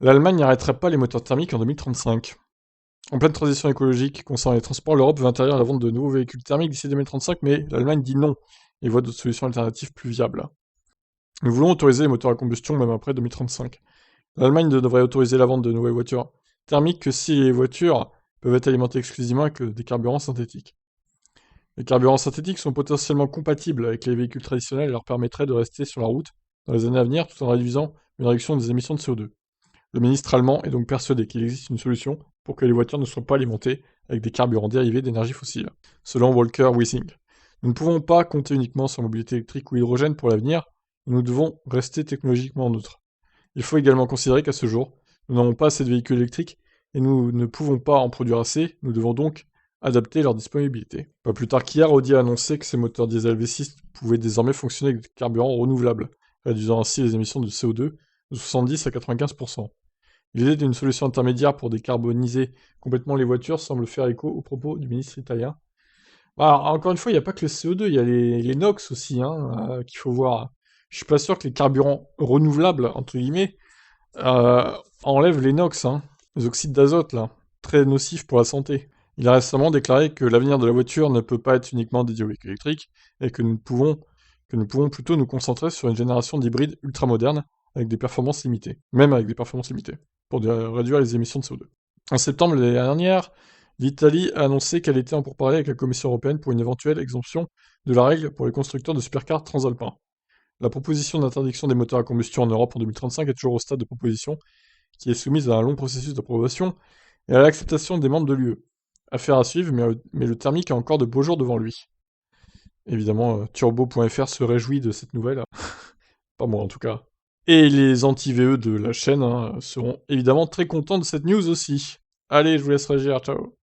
L'Allemagne n'arrêterait pas les moteurs thermiques en 2035. En pleine transition écologique concernant les transports, l'Europe veut interdire la vente de nouveaux véhicules thermiques d'ici 2035, mais l'Allemagne dit non et voit d'autres solutions alternatives plus viables. Nous voulons autoriser les moteurs à combustion même après 2035. L'Allemagne ne devrait autoriser la vente de nouvelles voitures thermiques que si les voitures peuvent être alimentées exclusivement avec des carburants synthétiques. Les carburants synthétiques sont potentiellement compatibles avec les véhicules traditionnels et leur permettraient de rester sur la route dans les années à venir tout en réduisant une réduction des émissions de CO2. Le ministre allemand est donc persuadé qu'il existe une solution pour que les voitures ne soient pas alimentées avec des carburants dérivés d'énergie fossile. Selon Volker Wissing, nous ne pouvons pas compter uniquement sur la mobilité électrique ou hydrogène pour l'avenir, nous devons rester technologiquement neutres. Il faut également considérer qu'à ce jour, nous n'avons pas assez de véhicules électriques et nous ne pouvons pas en produire assez, nous devons donc adapter leur disponibilité. Pas plus tard qu'hier, Audi a annoncé que ses moteurs diesel V6 pouvaient désormais fonctionner avec des carburants renouvelables, réduisant ainsi les émissions de CO2 de 70 à 95%. L'idée d'une solution intermédiaire pour décarboniser complètement les voitures semble faire écho aux propos du ministre italien. Bah, encore une fois, il n'y a pas que le CO2, il y a les NOx aussi, qu'il faut voir. Je suis pas sûr que les carburants renouvelables, entre guillemets, enlèvent les NOx, les oxydes d'azote, là, très nocifs pour la santé. Il a récemment déclaré que l'avenir de la voiture ne peut pas être uniquement dédié aux véhicules électriques, et que nous pouvons plutôt nous concentrer sur une génération d'hybrides ultramodernes, avec des performances limitées, même avec des performances limitées, pour réduire les émissions de CO2. En septembre l'année dernière, l'Italie a annoncé qu'elle était en pourparlers avec la Commission européenne pour une éventuelle exemption de la règle pour les constructeurs de supercars transalpins. La proposition d'interdiction des moteurs à combustion en Europe en 2035 est toujours au stade de proposition, qui est soumise à un long processus d'approbation et à l'acceptation des membres de l'UE. Affaire à suivre, mais le thermique a encore de beaux jours devant lui. Évidemment, turbo.fr se réjouit de cette nouvelle. Pas moi en tout cas. Et les anti-VE de la chaîne seront évidemment très contents de cette news aussi. Allez, je vous laisse réagir, ciao.